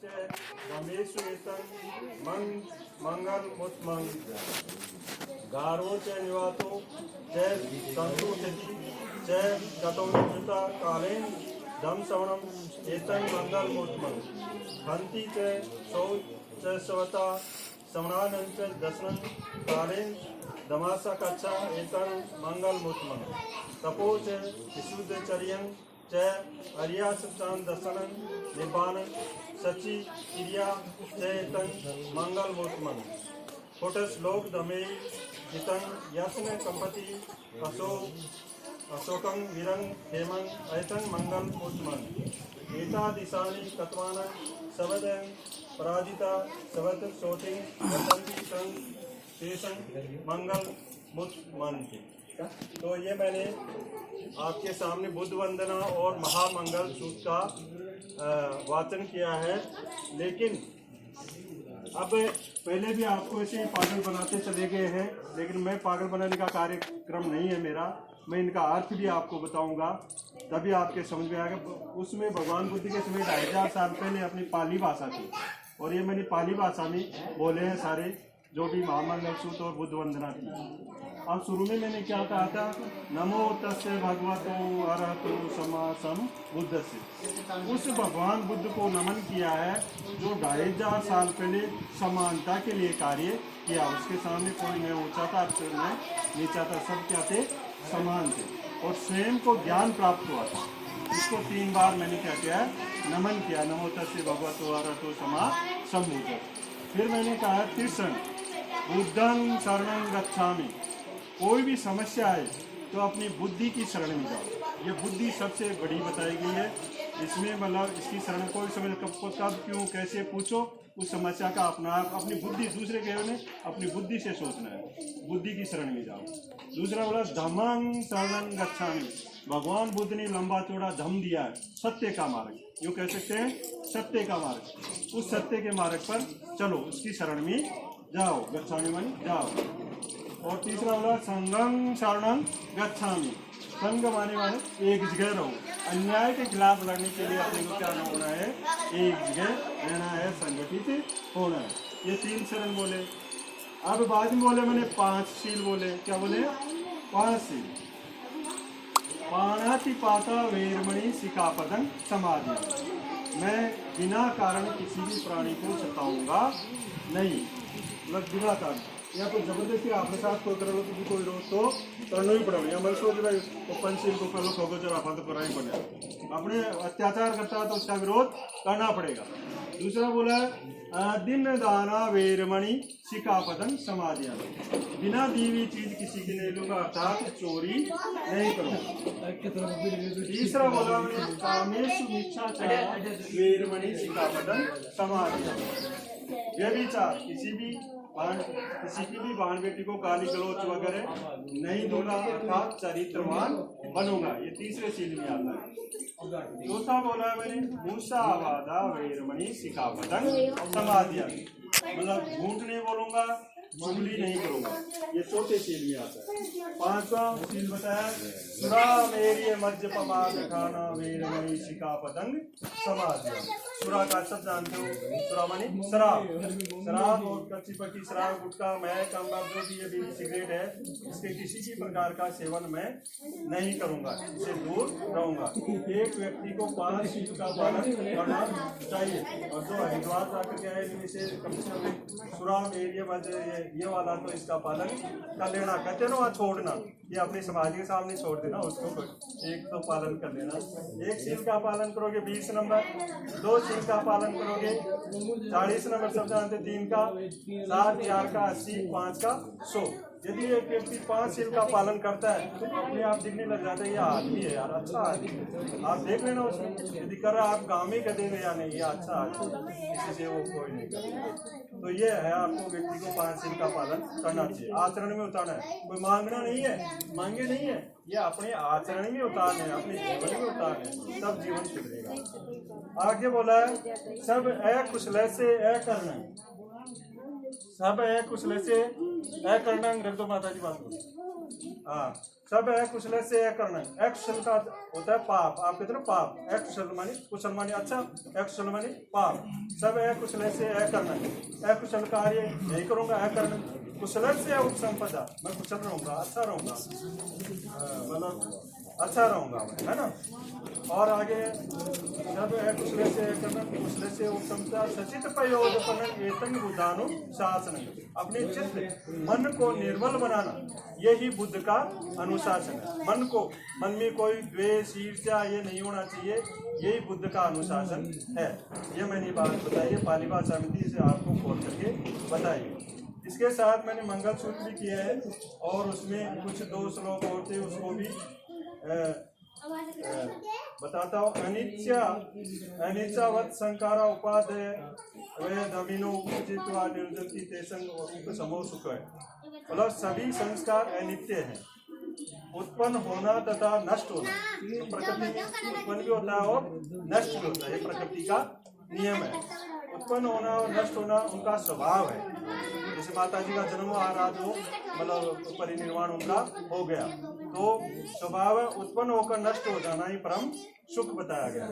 च धमेषु एतं मंगल मुत्मंग गारो च निवातो च तंतु चति च गतोनुता कालेन धम श्रवणम एतं मंगल मुत्मंग हंति च सौ च सवता श्रवणानं च दशनं कालेन धमासा कच्छा एतं मंगल मुत्मंग तपो च विशुद्धचर्यं च अर्या सत्तान दर्शनं निब्बानं सचि क्रिया च एतं मंगल मुत्मंग फोटस लोक दमे हितं यस्न कंपति अशोकं वीरं हेमं एतं मंगल मुत्मंग एतादिशानि तत्वानं सबदं पराजिता सबद सोतिं वसंति तं तेषं मंगल मुत्मंग। तो ये मैंने आपके सामने बुद्ध वंदना और महामंगल सूत्र का वाचन किया है। लेकिन अब पहले भी आपको ऐसे पागल बनाते चले गए हैं, लेकिन मैं पागल बनाने का कार्यक्रम नहीं है मेरा। मैं इनका अर्थ भी आपको बताऊंगा, तभी आपके समझ में आएगा। उसमें भगवान बुद्ध के समय 2500 साल पहले अपनी पाली भाषा थी, और ये मैंने पाली भाषा में बोले हैं सारे जो भी महामंगल सूत्र और बुद्ध वंदना थी। अब शुरू में मैंने क्या कहा था, नमो तस्य भगवतो अरहतो सम्मा सम्बुद्धस्य। उस भगवान बुद्ध को नमन किया है जो 2500 साल पहले समानता के लिए कार्य किया। उसके सामने कोई नहीं ऊंचा था, नहीं नीचा था, सब क्या थे, समान थे, और स्वयं को ज्ञान प्राप्त हुआ था। इसको 3 बार मैंने क्या किया है, नमन किया, नमो तस्य भगवतो अरहतो सम्मा सम्बुद्धस्य। फिर मैंने कहा तीसरा, बुद्धं शरणं गच्छामि। कोई भी समस्या है तो अपनी बुद्धि की शरण में जाओ। ये बुद्धि सबसे बड़ी बताई गई है। इसमें मतलब इसकी शरण कोई समझ कब क्यों कैसे पूछो, उस समस्या का अपनी बुद्धि, दूसरे के ने अपनी बुद्धि से सोचना है, बुद्धि की शरण में जाओ। दूसरा बोला धम्मं शरणं गच्छामि। भगवान बुद्ध ने लंबा चौड़ा धम्म दिया है, सत्य का मार्ग, यूँ कह सकते हैं सत्य का मार्ग। उस सत्य के मार्ग पर चलो, उसकी शरण में जाओ, गच्छामि मानी जाओ। और तीसरा बोला संघं शरणं गच्छामि। संघ माने वाले एक जगह रहो। अन्याय के खिलाफ लड़ने के लिए अपने को क्या होना है, एक जगह रहना है, संगठित होना है। ये 3 शरण बोले। अब बाद में बोले मैंने 5 शील बोले। क्या बोले, 5 शील। पाणातिपाता वेरमणि सिक्खापदं समादि। मैं बिना कारण किसी भी प्राणी को सताऊंगा नहीं, मतलब बिना कारण। या कोई जबरदस्ती आपके साथ कोई कर लो तो कोई रोक तो करना ही पड़ेगा। या मैं सोच भाई वो पंचशील को कर लो, खोगो जरा तो करना ही पड़ेगा। अपने अत्याचार करता है तो उसका विरोध करना पड़ेगा। दूसरा बोला दिन दाना वेरमणि सिक्खापदं समादि। बिना दी हुई चीज किसी की नहीं लूंगा, अर्थात चोरी नहीं करूंगा। तीसरा बोला कामेषु मिच्छाचार वेरमणि सिक्खापदं समादि। व्यभिचार, किसी की भी बहन बेटी को गाली गलौच वगैरह नहीं दूंगा, अर्थात चरित्रवान बनूंगा। ये तीसरे शील में आता है। चौथा बोला मैंने मूसावादा वेरमणि सिक्खापदं समादि। मतलब झूठ नहीं बोलूंगा, चुगली नहीं करूंगा। ये चौथे शील में आता है। 5वां शील बताया सुरामेर्य मद्यपमाद खाना वेरमणि सिक्खापदं समादि। सुरा का सब जानते हो, सुरा मानी शराब। शराब और कच्ची पक्की शराब, गुटखा, मैक, अमृत, जो भी ये बीड़ी सिगरेट है, इसके किसी भी प्रकार का सेवन मैं नहीं करूंगा, इससे दूर रहूंगा। एक व्यक्ति को 5 शील का पालन करना चाहिए। और जो हरिद्वार जाकर के आए इसे कम से कम सुराम एरिया ये वाला तो इसका पालन कर लेना। कहते ना छोड़ना, ये अपने समाज के सामने छोड़ देना, उसको एक तो पालन कर लेना। 1 शील का पालन करोगे 20 नंबर, 2 शील का पालन करोगे 40 नंबर, सब जानते, 3 का 7, 4 का 80, 5 का 100। यदि एक व्यक्ति 5 शील का पालन करता है तो अपने आप दिखने लग जाता है ये आदमी है यार, अच्छा आदमी। आप देख लेना उसमें, यदि कर रहा आप गाँव में कर देंगे या नहीं, ये अच्छा आदमी, किसी से वो कोई नहीं करता। तो ये है, आपको व्यक्ति को 5 शील का पालन करना चाहिए, आचरण में उतारना है। कोई मांगना नहीं है, मांगे नहीं है, ये अपने आचरण में उतारना है, अपने जीवन में उतारना है, तब जीवन सुधरेगा। आगे बोला है सब अकुशल से अकर्ण, सब अकुशल से अकर्ण। रख दो माता जी बात को। हाँ, सब अकुशल से अकर्ण। अकुशल का होता है पाप, आप कहते हो पाप। अकुशल मानी कुशल मानी अच्छा, अकुशल मानी पाप। सब अकुशल से अकर्ण, अकुशल कार्य नहीं करूंगा, अकर्ण। कुशल से उपसंपदा, मैं कुशल रहूंगा, अच्छा रहूंगा, मतलब अच्छा रहूंगा मैं, है ना। और आगे जब कुशल से करना, कुशल से उपसंपदा सचित प्रयोजन एतन बुद्धानु शासन। अपने चित्त मन को निर्मल बनाना, यही बुद्ध का अनुशासन है। मन को, मन में कोई द्वेष ईर्ष्या ये नहीं होना चाहिए, यही बुद्ध का अनुशासन है। ये मैंने बात बताई है, पाली भाषा में थी, इसे आपको खोल करके बताइए। इसके साथ मैंने मंगल सूत्र भी किया है, और उसमें कुछ 2 श्लोक और थे, उसको भी बताता हूँ। अनिच्छावत संकारा उपाधेय वे दमिनो उपजित्वा निर्जति तेसंग समो सुख है। मतलब सभी संस्कार अनित्य हैं, उत्पन्न होना तथा नष्ट होना। तो प्रकृति में उत्पन्न भी होता है और नष्ट भी होता है, ये प्रकृति का नियम है। उत्पन्न होना और नष्ट होना उनका स्वभाव है। जैसे माता जी का जन्म आ रहा, तो मतलब परिनिर्वाण उनका हो गया, तो स्वभाव है उत्पन्न होकर नष्ट हो जाना ही परम सुख बताया गया।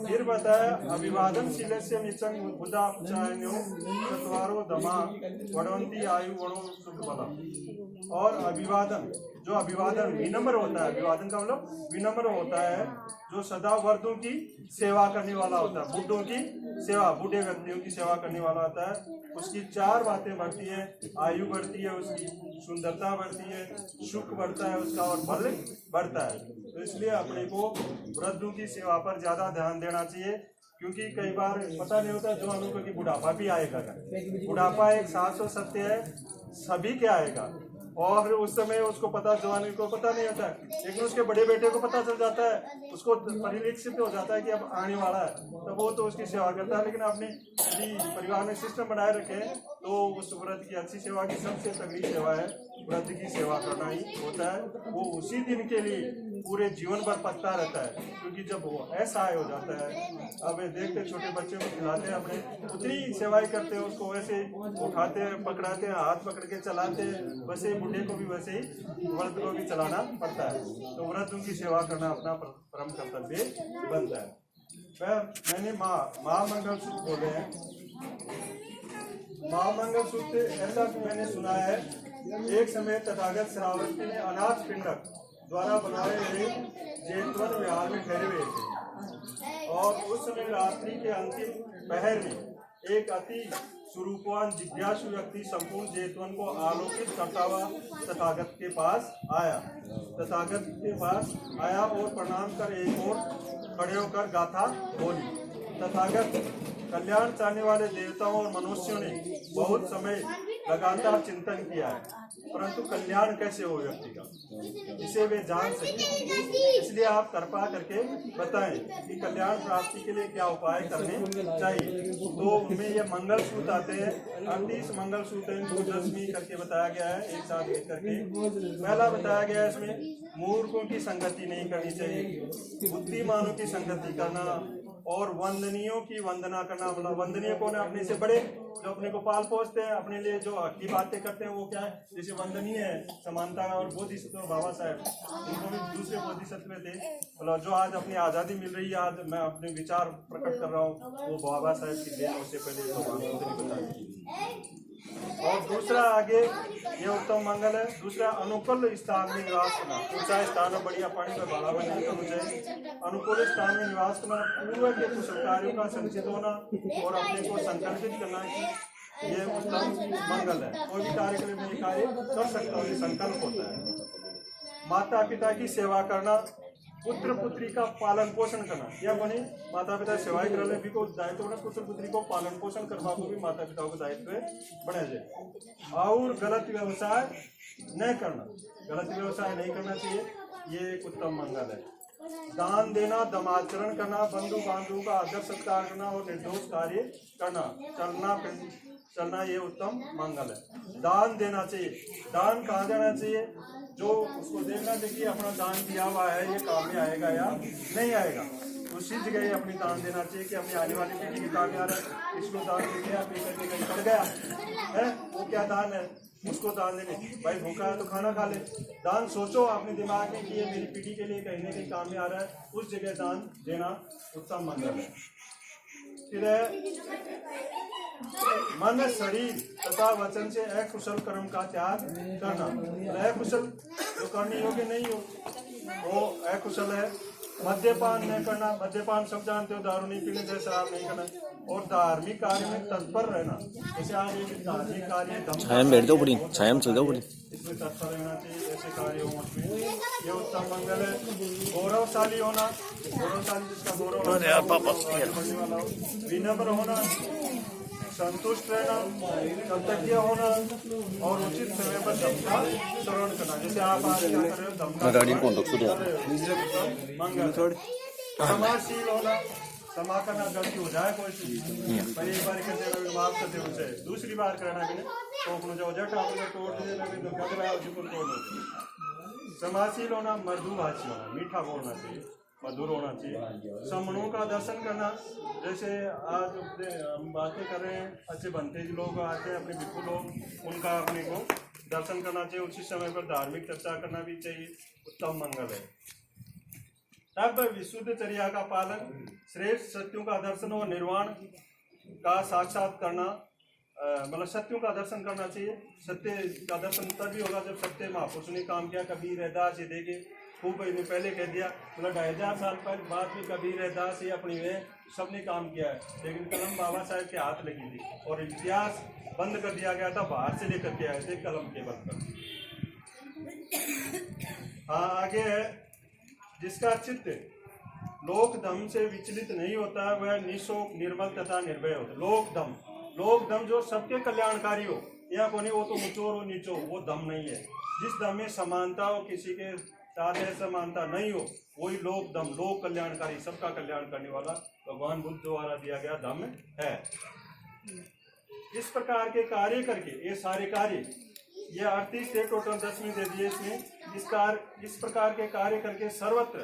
फिर बताया अभिवादनशील से निचंग बुधा चतवारो दमा वड़वंती आयु वणो सुख बला। और अभिवादन, जो अभिवादन विनम्र होता है, अभिवादन का मतलब विनम्र होता है, जो सदा वर्दों की सेवा करने वाला होता है, बुढ़ों की सेवा, बूढ़े व्यक्तियों की सेवा करने वाला होता है, उसकी 4 बातें बढ़ती है। आयु बढ़ती है उसकी, सुंदरता बढ़ती है, सुख बढ़ता है उसका, और बल बढ़ता है। तो इसलिए अपने को वृद्धों की सेवा पर ज्यादा ध्यान देना चाहिए, क्योंकि कई बार पता नहीं होता जवानों को कि बुढ़ापा भी आएगा। बुढ़ापा एक शाश्वत सत्य है, सभी के आएगा, और उस समय उसको पता, जवानी को पता नहीं होता है, लेकिन उसके बड़े बेटे को पता चल जाता है, उसको परिलक्षित हो जाता है कि अब आने वाला है, तो वो तो उसकी सेवा करता है। लेकिन आपने यदि परिवार में सिस्टम बनाए रखे, तो उस व्रत की अच्छी सेवा की सबसे तगड़ी सेवा है व्रत की सेवा करना ही होता है। वो उसी दिन के लिए पूरे जीवन भर पकता रहता है, क्योंकि जब वो असहाय हो जाता है, अब देखते छोटे बच्चे को खिलाते हैं, अपने उतनी सेवाई करते हैं, उसको वैसे उठाते हैं, पकड़ाते हैं, हाथ पकड़ के चलाते हैं, वैसे ही बूढ़े को भी वैसे ही व्रत को भी चलाना पड़ता है। तो व्रतों की सेवा करना अपना परम कर्तव्य बनता है। मैंने महामंगल सूत्र बोले हैं। महामंगल सूत्र ऐसा मैंने सुना है, एक समय तथागत श्रावस्ती ने अनाथ पिंडक द्वारा बनाए हुए जेतवन विहार में ठहरे हुए थे, और उस समय रात्रि के अंतिम पहर में एक अति स्वरूपवान जिज्ञासु व्यक्ति संपूर्ण जेतवन को आलोकित करता हुआ तथागत के पास आया और प्रणाम कर एक और खड़े होकर गाथा बोली। तथागत कल्याण चाहने वाले देवताओं और मनुष्यों ने बहुत समय लगातार चिंतन किया है, परंतु कल्याण कैसे हो व्यक्ति का, जिसे वे जान सके। इसलिए आप कृपा करके बताएं कि कल्याण प्राप्ति के लिए क्या उपाय करने चाहिए। तो उनमें ये मंगल सूत्र आते हैं, 38 मंगल सूत्र 2 करके बताया गया है, एक साथ एक करके। पहला बताया गया है इसमें मूर्खों की संगति नहीं करनी चाहिए, बुद्धिमानों की संगति करना, और वंदनीयों की वंदना करना। मतलब वंदनीय कौन है? अपने से बड़े, जो अपने को पाल पोसते हैं, अपने लिए जो अगली बातें करते हैं, वो क्या है? जैसे वंदनीय है समानता। और बोधिसत्व बाबा साहेब, उनको भी दूसरे बोधिसत्व थे। मतलब जो आज अपनी आज़ादी मिल रही है, आज मैं अपने विचार प्रकट कर रहा हूँ, वो बाबा साहेब की देन, उससे पहले भगवान बुद्ध ने बताया। और दूसरा आगे ये उत्तम मंगल है। दूसरा अनुकूल स्थान में निवास करना, ऊंचा स्थान में बढ़िया पानी का बाड़ा बनने का मुझे अनुकूल स्थान में निवास करना, पूर्व के कुशल कार्यों का संचित होना और अपने को संकल्पित करना कि ये उत्तम मंगल है। कोई भी कार्य के लिए मैं कार्य कर सकता हूँ, ये संकल्प होता है। माता पिता की सेवा करना, पुत्र पुत्री का पालन पोषण करना, या बने माता पिता सेवाएं करने भी को दायित्व बने, पुत्र पुत्री को पालन पोषण करवा को भी माता पिता को दायित्व बने जाए। और गलत व्यवसाय न करना, गलत व्यवसाय नहीं करना चाहिए, ये एक उत्तम मंगल है। दान देना, दमाचरण करना, बंधु बांधवों का आदर सत्कार करना और निर्दोष कार्य करना, चलना ये उत्तम मंगल है। दान देना चाहिए। दान कहाँ देना चाहिए? जो उसको देखना चाहिए अपना दान दिया हुआ है ये काम में आएगा या नहीं आएगा, तो सीध गए अपनी दान देना चाहिए कि अपनी आने वाली पीढ़ी के काम आ रहा है, इसको दान दे दिया, पीछे कहीं पड़ गया है, वो क्या दान है? उसको दान देने। भाई भूखा है तो खाना खा ले। दान सोचो अपने दिमाग में कि ये मेरी पीढ़ी के लिए कहीं ना कहीं काम में आ रहा है, उस जगह दान देना उत्तम मंगल है। फिर है मन, शरीर तथा वचन से अकुशल कर्म का त्याग करना। अकुशल जो करने योग्य नहीं हो वो अकुशल है। मद्यपान नहीं करना, मद्यपान सब जानते हो, दारू नहीं पीने से, शराब नहीं करना। और धार्मिक कार्य में तत्पर रहना, जैसे आज एक धार्मिक कार्य छाया बैठ जाओ पूरी, छाया में चल जाओ पूरी, इसमें तत्पर रहना चाहिए। ऐसे कार्य हो उसमें ये उत्तम मंगल है। गौरवशाली होना, गौरवशाली जिसका गौरव बढ़ने वाला हो। विनम्र होना, संतुष्ट रहना, कृतज्ञ होना और उचित समय पर धर्म का श्रवण करना। जैसे आप आज क्या कर रहे हो, धर्म का मंगल। समाशील होना, क्षमा करना, गलती हो जाए कोई चीज पर एक बार करते माफ करते उसे दूसरी बार करना भी तो अपने जो तोड़ दे। समाशील होना, मृदुभाषी होना, मीठा बोलना चाहिए, मधुर होना चाहिए। समणों का दर्शन करना, जैसे आज हम बातें कर रहे हैं, अच्छे बनते लोग आते हैं, अपने बिल्कुल लोग, उनका अपने को दर्शन करना चाहिए। उसी समय पर धार्मिक चर्चा करना भी चाहिए, उत्तम मंगल है। तब विशुद्ध चर्या का पालन, श्रेष्ठ सत्यों का दर्शन और निर्वाण का साक्षात करना, मतलब सत्यों का दर्शन करना चाहिए। सत्य का दर्शन तभी होगा जब सत्य महापुरुष ने काम किया। कबीर रैदास ये देखे खूब ने पहले कह दिया, मतलब 2500 साल बाद में कबीर रैदास ये अपनी में सबने काम किया है, लेकिन कलम बाबा साहब के हाथ लगी थी और इतिहास बंद कर दिया गया था, बाहर से लेकर के आए थे कलम के बल पर। हाँ, आगे है, जिसका चित्त लोक दम से विचलित नहीं होता वह निशोक, निर्मल तथा निर्भय होता है। लोक दम जो सबके कल्याणकारी हो, या कोई वो तो ऊंचोर हो नीचो, वो दम नहीं है। जिस दम में समानता हो, किसी के साथ समानता नहीं हो, वही लोक दम, लोक कल्याणकारी, सबका कल्याण करने वाला भगवान बुद्ध द्वारा दिया गया दम है। इस प्रकार के कार्य करके, ये सारे कार्य, ये 38 थे टोटल, 10वीं दे दिए इसमें। इस प्रकार के कार्य करके सर्वत्र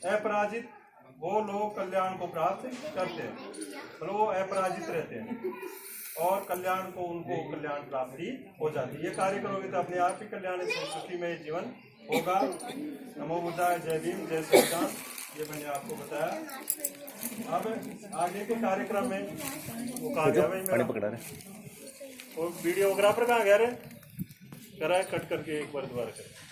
अपराजित वो लोग कल्याण को प्राप्त करते हैं, मतलब वो अपराजित रहते हैं और कल्याण को, उनको कल्याण प्राप्ति हो जाती है। ये कार्य करोगे तो अपने आप ही कल्याण सुखी में जीवन होगा। नमो बुद्धाय, जय भीम, जय श्री राम। ये मैंने आपको बताया। अब आगे के कार्यक्रम में वो कहा गया भाई मेरा पकड़ा रहे, वो वीडियोग्राफर कहाँ गया रे, करा है कट करके एक बार दोबारा करें।